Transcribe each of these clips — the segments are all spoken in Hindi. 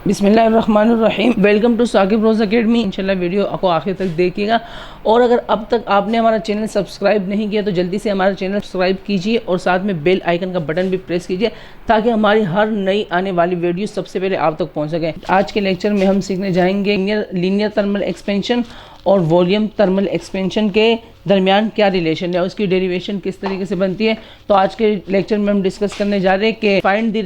बिस्मिल्लाहिर्रहमानिर्रहीम। Welcome to Saqib Roz Academy. इंशाल्लाह वीडियो आपको आखिर तक देखिएगा और अगर अब तक आपने हमारा चैनल सब्सक्राइब नहीं किया तो जल्दी से हमारा चैनल सब्सक्राइब कीजिए और साथ में बेल आइकन का बटन भी प्रेस कीजिए ताकि हमारी हर नई आने वाली वीडियो सबसे पहले आप तक पहुंच सके। आज के लेक्चर में हम सीखने जाएंगे लीनियर थर्मल एक्सपेंशन और वॉल्यूम थर्मल एक्सपेंशन के दरमियान क्या रिलेशन है, उसकी डेरिवेशन किस तरीके से बनती है। तो आज के लेक्चर में हम डिस्कस करने जा रहे हैं कि find the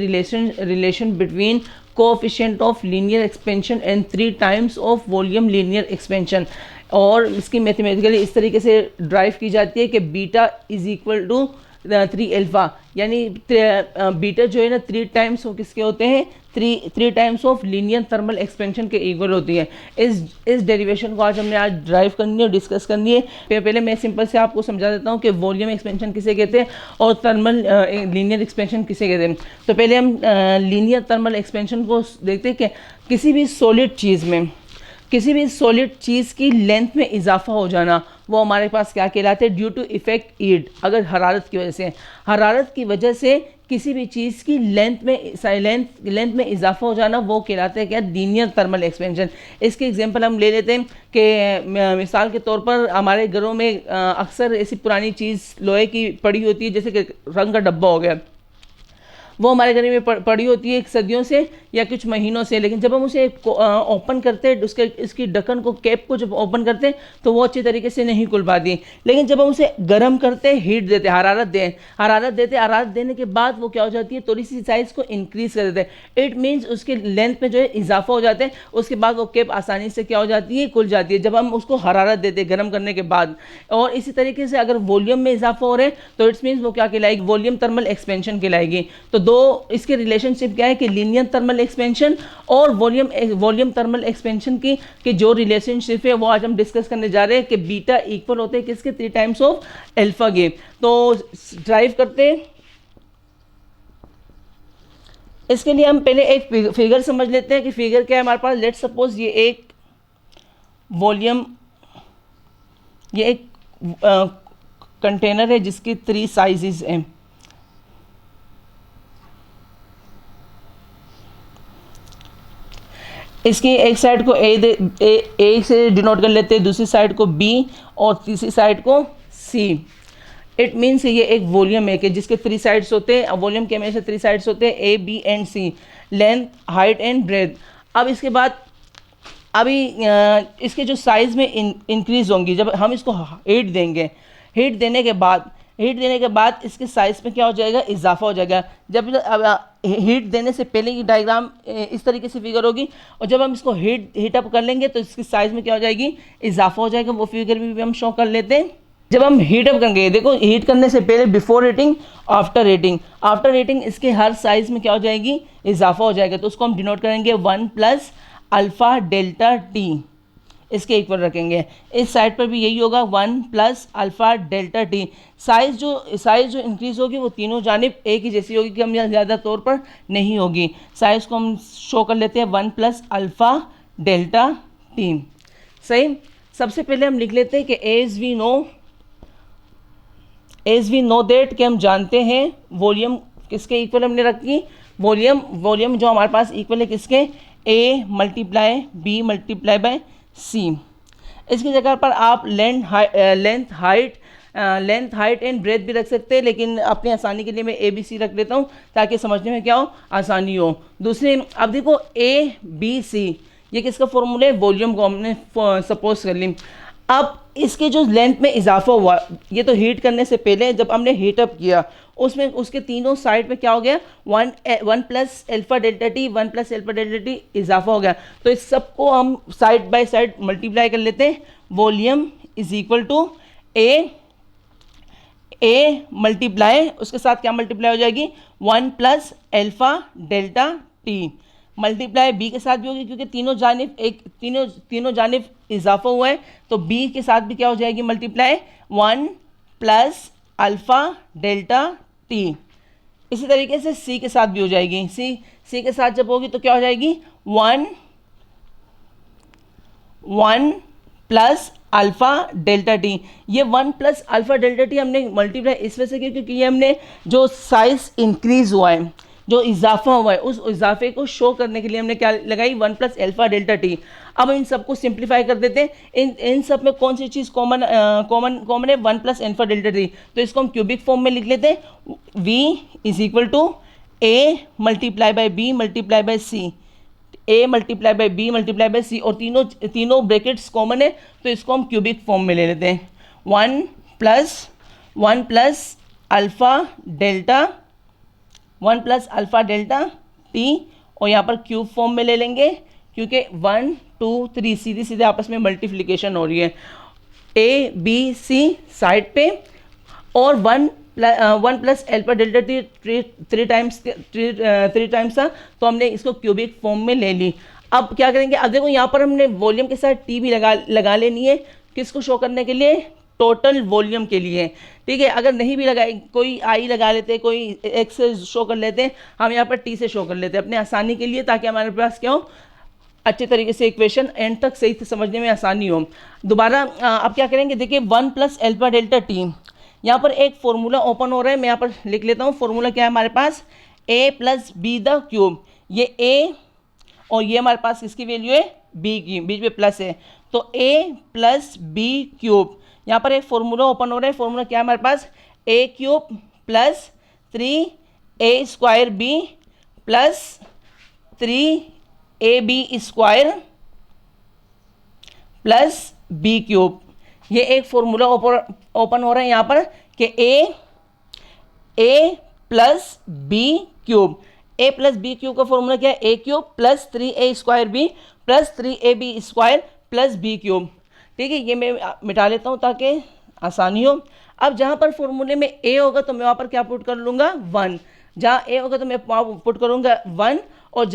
relation between coefficient of linear expansion and 3 times of volume linear expansion. और इसकी मैथमेटिकली इस तरीके से ड्राइव की जाती है कि beta is equal to 3 alpha, यानी बीटा जो है ना 3 टाइम्स ऑफ किसके होते हैं, 3 times of linear thermal expansion के इक्वल होती है। इस डेरिवेशन को आज हमने ड्राइव करनी है और डिस्कस करनी है। पहले मैं सिंपल से आपको समझा देता हूँ कि वॉल्यूम एक्सपेंशन किसे कहते हैं और थर्मल लीनियर एक्सपेंशन किसे कहते हैं। तो पहले हम लीनियर थर्मल एक्सपेंशन को देखते हैं कि किसी भी सॉलिड चीज़ की लेंथ में इजाफा हो जाना वो हमारे पास क्या कहलाते हैं, ड्यू टू इफेक्ट ईड। अगर हरारत की वजह से किसी भी चीज़ की लेंथ में इजाफा हो जाना वो कहलाते हैं क्या, लीनियर थर्मल एक्सपेंशन। इसके एग्जांपल हम ले लेते हैं कि मिसाल के तौर पर हमारे घरों में अक्सर ऐसी पुरानी चीज़ लोहे की पड़ी होती है, जैसे कि रंग का डब्बा हो गया, वो हमारे घर में पड़ी होती है सदियों से या कुछ महीनों से। लेकिन जब हम उसे ओपन करते हैं, इसकी ढक्कन को, कैप को जब ओपन करते हैं तो वो अच्छी तरीके से नहीं खुल पाती। लेकिन जब हम उसे गर्म करते हैं, हीट देते, हरारत देने के बाद वो क्या हो जाती है, थोड़ी सी साइज़ को इंक्रीज कर देते हैं। इट मीन्स उसके लेंथ में जो है इजाफा हो जाता है। उसके बाद वो कैप आसानी से क्या हो जाती है, खुल जाती है जब हम उसको हरारत देते हैं गर्म करने के बाद। और इसी तरीके से अगर वॉल्यूम में इजाफा हो रहा है तो इट्स मीन्स वो क्या कहलाएगी, वॉल्यूम थर्मल एक्सपेंशन कहलाएगी। तो दो इसके रिलेशनशिप क्या है कि लीनियर थर्मल एक्सपेंशन और वॉल्यूम थर्मल एक्सपेंशन की जो रिलेशनशिप है वो आज हम डिस्कस करने जा रहे हैं कि बीटा इक्वल होते हैं किसके, 3 टाइम्स ऑफ अल्फा के। तो ड्राइव करते हैं। इसके लिए हम पहले एक फिगर समझ लेते हैं कि फिगर क्या है हमारे पास। लेट्स सपोज ये एक कंटेनर है जिसकी 3 साइजेस हैं। इसकी एक साइड को ए से डिनोट कर लेते हैं, दूसरी साइड को बी और तीसरी साइड को सी। इट मीन्स ये एक वॉल्यूम है कि जिसके 3 साइड्स होते हैं। वॉल्यूम के हमेशा 3 साइड्स होते हैं, a b and c, length height and breadth. अब इसके बाद इसके जो साइज़ में इंक्रीज होंगी जब हम इसको हीट देंगे। हीट देने के बाद इसके साइज़ में क्या हो जाएगा, इजाफा हो जाएगा। जब हीट देने से पहले की डायग्राम इस तरीके से फिगर होगी और जब हम इसको हीट अप कर लेंगे तो इसकी साइज़ में क्या हो जाएगी, इजाफा हो जाएगा। वो फिगर भी हम शो कर लेते हैं। जब हम हीट अप करेंगे, देखो हीट करने से पहले बिफोर हीटिंग, आफ्टर हीटिंग इसके हर साइज़ में क्या हो जाएगी, इजाफा हो जाएगा। तो उसको हम डिनोट करेंगे 1 प्लस अल्फ़ा डेल्टा टी, इसके इक्वल रखेंगे। इस साइड पर भी यही होगा, 1 plus alpha delta T. Size जो इंक्रीज़ होगी वो तीनों जानिब एक ही जैसी होगी कि हम ज़्यादा तौर पर नहीं होगी। साइज़ को हम शो कर लेते हैं 1 प्लस अल्फ़ा डेल्टा टी। सही। सबसे पहले हम लिख लेते हैं कि एज वी नो दैट, कि हम जानते हैं वॉल्यूम किसके इक्वल हमने रखी, वॉल्यूम जो हमारे पास इक्वल है किसके, A multiply B multiply by सी। इसकी जगह पर आप लेंथ हाइट एंड ब्रेथ भी रख सकते हैं, लेकिन अपनी आसानी के लिए मैं ए बी सी रख देता हूँ ताकि समझने में क्या हो, आसानी हो। दूसरे अब देखो ए बी सी ये किसका फॉर्मूला है, वॉल्यूम को हमने सपोज कर ली। अब इसके जो लेंथ में इजाफा हुआ, ये तो हीट करने से पहले जब हमने हीट अप किया उसमें उसके तीनों साइड में क्या हो गया, 1 plus alpha delta T, 1 plus alpha delta T इजाफा हो गया। तो इस सब को हम साइड बाय साइड मल्टीप्लाई कर लेते हैं। Volume is equal to A multiply, उसके साथ क्या मल्टीप्लाई हो जाएगी, 1 plus alpha delta t, multiply b के साथ भी होगी क्योंकि तीनों जानिब इजाफा हुआ है। तो बी के साथ भी क्या हो जाएगी, multiply 1 plus alpha delta T. इसी तरीके से सी के साथ भी हो जाएगी। सी के साथ जब होगी तो क्या हो जाएगी, 1 प्लस अल्फ़ा डेल्टा टी। ये 1 प्लस अल्फ़ा डेल्टा टी हमने मल्टीप्लाई इस वजह से क्योंकि ये हमने जो साइज़ इंक्रीज़ हुआ है, जो इजाफा हुआ है उस इजाफे को शो करने के लिए हमने क्या लगाई, 1 प्लस अल्फा डेल्टा टी। अब हम इन सबको सिंप्लीफाई कर देते हैं। इन सब में कौन सी चीज़ कॉमन है, 1 प्लस अल्फा डेल्टा टी। तो इसको हम क्यूबिक फॉर्म में लिख लेते हैं, v is equal to a multiply by B multiply by C, a multiply by B multiply by C, और तीनों ब्रैकेट्स कॉमन है तो इसको हम क्यूबिक फॉर्म में ले लेते हैं। 1 plus alpha delta 1 plus alpha delta T, और यहाँ पर क्यूब फॉर्म में ले लेंगे क्योंकि 1 2 3 सीधे सीधे आपस में मल्टीप्लिकेशन हो रही है, ए बी सी साइड पे, और 1 plus alpha delta T three times था तो हमने इसको क्यूबिक फॉर्म में ले ली। अब क्या करेंगे, अब देखो यहाँ पर हमने वॉल्यूम के साथ टी भी लगा लेनी है, किसको शो करने के लिए, टोटल वॉल्यूम के लिए, ठीक है। अगर नहीं भी लगाए, कोई आई लगा लेते, कोई एक्स से शो कर लेते, हम यहाँ पर टी से शो कर लेते अपने आसानी के लिए, ताकि हमारे पास क्या हो, अच्छे तरीके से इक्वेशन एंड तक सही से समझने में आसानी हो। दोबारा अब क्या करेंगे, देखिए 1 प्लस अल्फा डेल्टा टी, यहाँ पर एक फॉर्मूला ओपन हो रहा है, मैं यहाँ पर लिख लेता हूँ। फॉर्मूला क्या है हमारे पास, a plus be the cube, ये a और ये हमारे पास किसकी वैल्यू है, b की, बीच में प्लस है, तो a प्लस बी क्यूब। यहाँ पर एक फॉर्मूला ओपन हो रहा है, फॉर्मूला क्या है हमारे पास, a cube plus 3a square b plus 3ab square plus b cube. ये एक फॉर्मूला ओपन हो रहा है यहाँ पर कि a plus b cube, a plus b cube का फॉर्मूला क्या है, a cube plus 3a square b plus 3ab square plus b cube, ठीक है। ये मैं मिटा लेता हूँ ताकि आसानी हो। अब जहाँ पर फॉर्मूले में a होगा तो मैं वहाँ पर क्या पुट कर लूँगा, 1, जहाँ a होगा तो मैं वहाँ पुट करूँगा 1, और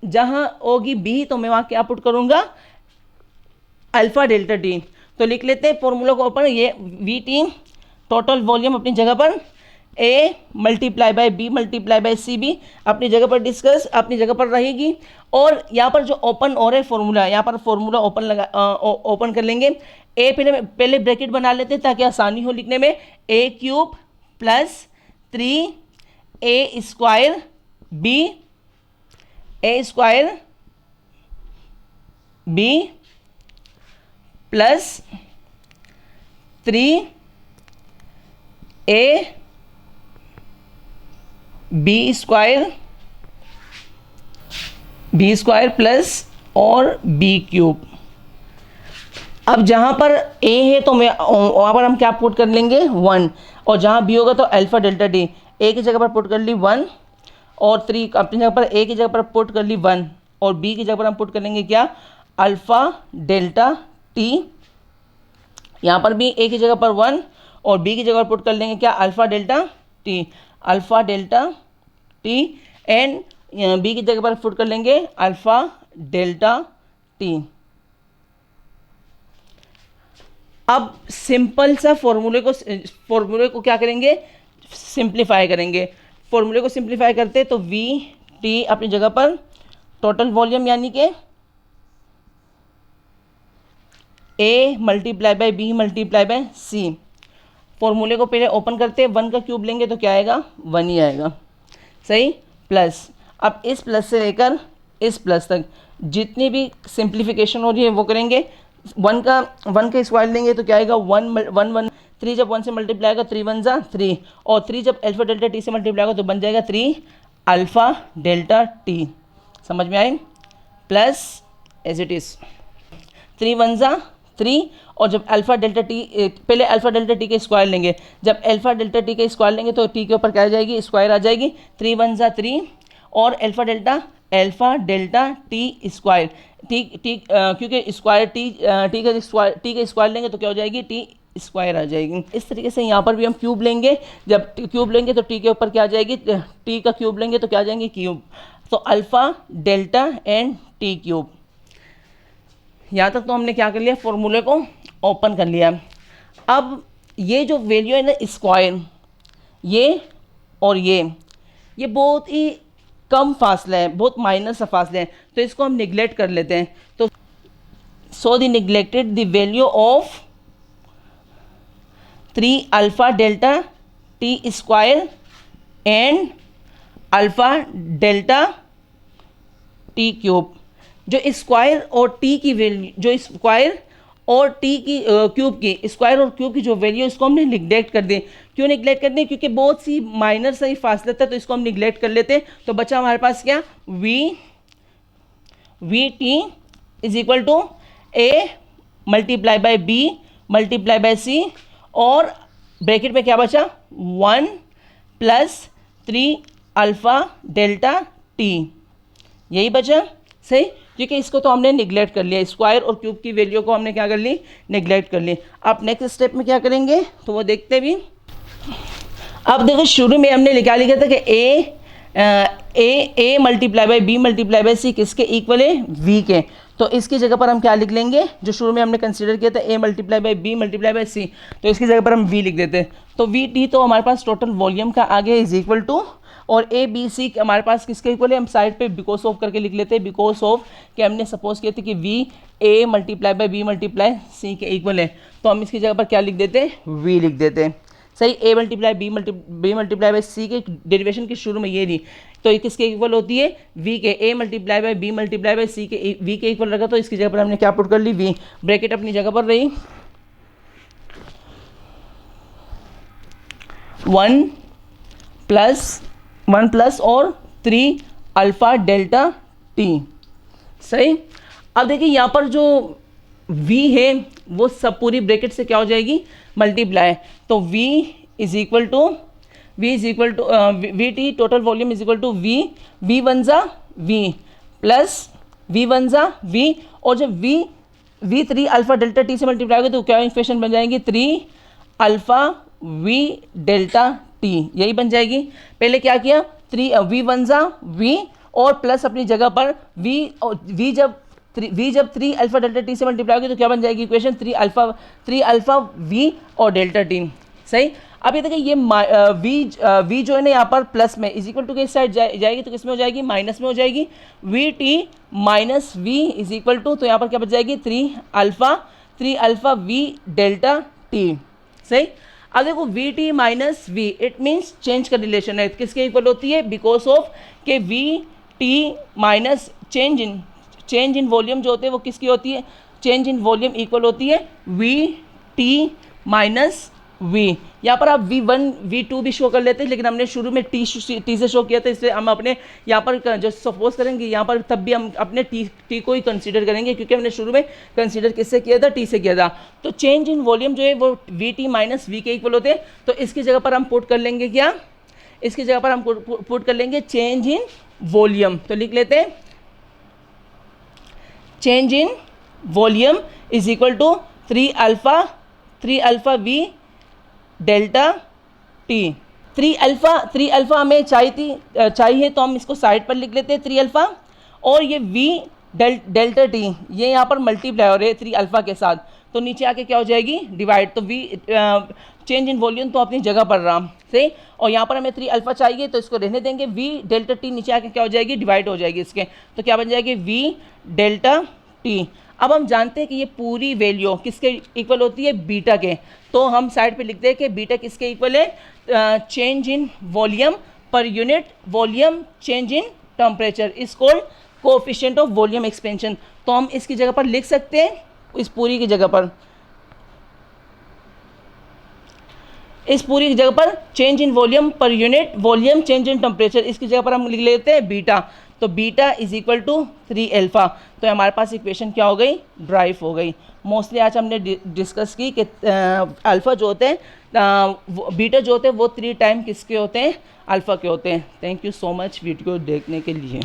जहाँ होगी b तो मैं वहाँ क्या पुट करूँगा, अल्फ़ा डेल्टा टी। तो लिख लेते हैं फॉर्मूला को ओपन, ये वी टी टोटल वॉल्यूम अपनी जगह पर, A multiply by B multiply by C B अपनी जगह पर डिस्कस अपनी जगह पर रहेगी। और यहाँ पर जो ओपन हो रहा है फॉर्मूला, यहाँ पर फॉर्मूला ओपन कर लेंगे। ए पहले ब्रैकेट बना लेते हैं ताकि आसानी हो लिखने में, A cube plus 3a square B, A square B plus 3a B square plus और बी क्यूब। अब जहाँ पर a है तो मैं वहाँ पर हम क्या पुट कर लेंगे, 1, और जहाँ b होगा तो अल्फ़ा डेल्टा टी, a की जगह पर पुट कर ली 1 और 3, अपनी जगह पर a की जगह पर पुट कर ली 1 और b की जगह पर हम पुट कर लेंगे क्या, अल्फ़ा डेल्टा टी। यहाँ पर भी a की जगह पर 1 और b की जगह पर पुट कर लेंगे क्या, alpha delta T, and b की जगह पर पुट कर लेंगे अल्फ़ा डेल्टा टी। अब सिंपल सा फॉर्मूले को क्या करेंगे, सिंप्लीफाई करेंगे। फॉर्मूले को सिंप्लीफाई करते तो वी टी अपनी जगह पर टोटल वॉल्यूम यानी कि a multiply by B multiply by C. फॉर्मूले को पहले ओपन करते हैं, 1 का क्यूब लेंगे तो क्या आएगा, 1 ही आएगा, सही, प्लस। अब इस प्लस से लेकर इस प्लस तक जितनी भी सिंप्लीफिकेशन हो रही है वो करेंगे। 1 का स्क्वायर लेंगे तो क्या आएगा, 1 3 जब 1 से मल्टीप्लाई आएगा 3 1 जा 3, और 3 जब अल्फ़ा डेल्टा टी से मल्टीप्लाई होगा तो बन जाएगा 3 अल्फ़ा डेल्टा टी। समझ में आई, प्लस एज इट इज़ 3 1 जा 3, और जब अल्फ़ा डेल्टा टी, पहले अल्फ़ा डेल्टा टी के स्क्वायर लेंगे, जब अल्फ़ा डेल्टा टी के स्क्वायर लेंगे तो टी के ऊपर क्या आ जाएगी, स्क्वायर आ जाएगी, 3 1 जा 3, और अल्फ़ा डेल्टा टी स्क्वायर, क्योंकि स्क्वायर टी के स्क्वायर लेंगे तो क्या हो जाएगी, टी स्क्वायर आ जाएगी। इस तरीके से यहाँ पर भी हम क्यूब लेंगे, जब क्यूब लेंगे तो टी के ऊपर क्या आ जाएगी, टी का क्यूब लेंगे तो क्या आ जाएंगे, क्यूब, तो alpha delta and T cube. यहाँ तक तो हमने क्या कर लिया, फॉर्मूले को ओपन कर लिया। अब ये जो वैल्यू है ना स्क्वायर, ये और ये बहुत ही कम फासला है, बहुत माइनर सा फासला है, तो इसको हम निगलेक्ट कर लेते हैं। तो so the neglected the value of 3 alpha delta T square and alpha delta T cube. जो स्क्वायर और टी की वैल्यू, जो स्क्वायर और टी की क्यूब की, स्क्वायर और क्यूब की जो वैल्यू, इसको हमने निगलेक्ट कर दी। क्यों निगलेक्ट कर दी? क्योंकि बहुत सी माइनर सा ही फासला था, तो इसको हम निगलेक्ट कर लेते। तो बचा हमारे पास क्या, V T is equal to A multiply by B multiply by C, और ब्रैकेट में क्या बचा, 1 प्लस 3 अल्फ़ा डेल्टा टी, यही बचा। सही, क्योंकि इसको तो हमने निगलेक्ट कर लिया, स्क्वायर और क्यूब की वैल्यू को हमने क्या कर ली, निगलेक्ट कर ली। अब नेक्स्ट स्टेप में क्या करेंगे तो वो देखते भी। अब देखो शुरू में हमने क्या लिखा था कि A multiply by B multiply by C किसके इक्वल है, वी के। तो इसकी जगह पर हम क्या लिख लेंगे, जो शुरू में हमने कंसीडर किया था A multiply by B multiply by C, तो इसकी जगह पर हम वी लिख देते हैं। तो वी टी तो हमारे पास टोटल वॉल्यूम का आगे इज इक्वल टू, और ए बी सी हमारे पास किसके इक्वल है, हम साइड पे बिकॉज ऑफ करके लिख लेते हैं। बिकॉज ऑफ कि हमने सपोज किया था कि V A multiply by B multiply C के इक्वल है, तो हम इसकी जगह पर क्या लिख देते हैं, वी लिख देते हैं। सही, A multiply B multiply by C के डेरिवेशन के शुरू में ये थी, तो ये किसके इक्वल होती है, वी के। A multiply by B multiply by C के वी के इक्वल रखा, तो इसकी जगह पर हमने क्या पुट कर ली, वी। ब्रैकेट अपनी जगह पर रही, 1 प्लस और 3 अल्फ़ा डेल्टा टी। सही, अब देखिए यहाँ पर जो v है वो सब पूरी ब्रैकेट से क्या हो जाएगी, मल्टीप्लाई। तो v is equal to v t total volume is equal to v one ज़ा वी प्लस वी वन ज़ा वी, और जब वी 3 अल्फ़ा डेल्टा टी से मल्टीप्लाई होगा तो क्या इक्वेशन बन जाएगी, 3 अल्फ़ा वी डेल्टा टी, यही बन जाएगी। पहले क्या किया, वी वन ज़ा वी और प्लस अपनी जगह पर वी जब 3 अल्फ़ा डेल्टा टी से मल्टीप्लाई होगी तो क्या बन जाएगी इक्वेशन, 3 अल्फ़ा वी और डेल्टा टी। सही, अब ये देखिए ये वी जो है ना यहाँ पर प्लस में इज इक्वल टू के इस साइड जाएगी तो किस में हो जाएगी, माइनस में हो जाएगी। V t minus v is equal to, तो यहाँ पर क्या बच जाएगी, 3 अल्फ़ा वी डेल्टा टी। सही, अब देखो v t minus v, it means change का रिलेशन है, किसके इक्वल होती है, बिकॉज ऑफ के v t minus change in volume जो होते हैं वो किसकी होती है, चेंज इन वॉल्यूम इक्वल होती है वी टी माइनस वी। यहाँ पर आप V1 V2 भी शो कर लेते हैं, लेकिन हमने शुरू में टी से शो किया था, इसलिए हम अपने यहाँ पर जो सपोज करेंगे यहाँ पर तब भी हम अपने टी को ही कंसीडर करेंगे, क्योंकि हमने शुरू में कंसीडर किससे किया था, टी से किया था। तो चेंज इन वॉल्यूम जो है वो वी टी माइनस वी के इक्वल होते हैं। तो इसकी जगह पर हम पुट कर लेंगे क्या, इसकी जगह पर हम पुट कर लेंगे चेंज इन वॉल्यूम। तो लिख लेते हैं change in volume is equal to 3 alpha v delta t. 3 alpha हमें चाहिए तो हम इसको साइड पर लिख लेते हैं 3 अल्फ़ा, और ये वी डेल्टा टी ये यहाँ पर मल्टीप्लाई हो रहे हैं 3 अल्फ़ा के साथ, तो नीचे आके क्या हो जाएगी, डिवाइड। तो वी चेंज इन वॉल्यूम तो अपनी जगह पर रहा, सही, और यहाँ पर हमें 3 अल्फ़ा चाहिए तो इसको रहने देंगे, वी डेल्टा टी नीचे आके क्या हो जाएगी, डिवाइड हो जाएगी इसके, तो क्या बन जाएगी, वी डेल्टा टी। अब हम जानते हैं कि ये पूरी वैल्यू किसके इक्वल होती है, बीटा के, तो हम साइड पे लिखते हैं कि बीटा किसके इक्वल है, चेंज इन वॉल्यूम पर unit volume change in temperature is called coefficient of volume expansion. तो हम इसकी जगह पर लिख सकते हैं, इस पूरी की जगह पर चेंज इन वॉल्यूम पर unit volume change in temperature, इसकी जगह पर हम लिख लेते हैं बीटा। तो beta is equal to 3 alpha. तो हमारे पास इक्वेशन क्या हो गई, ड्राइव हो गई। मोस्टली आज हमने डिस्कस की कि अल्फ़ा जो होते हैं, बीटा जो होते हैं वो 3 टाइम किसके होते हैं, अल्फ़ा के होते हैं। Thank you so much video देखने के लिए।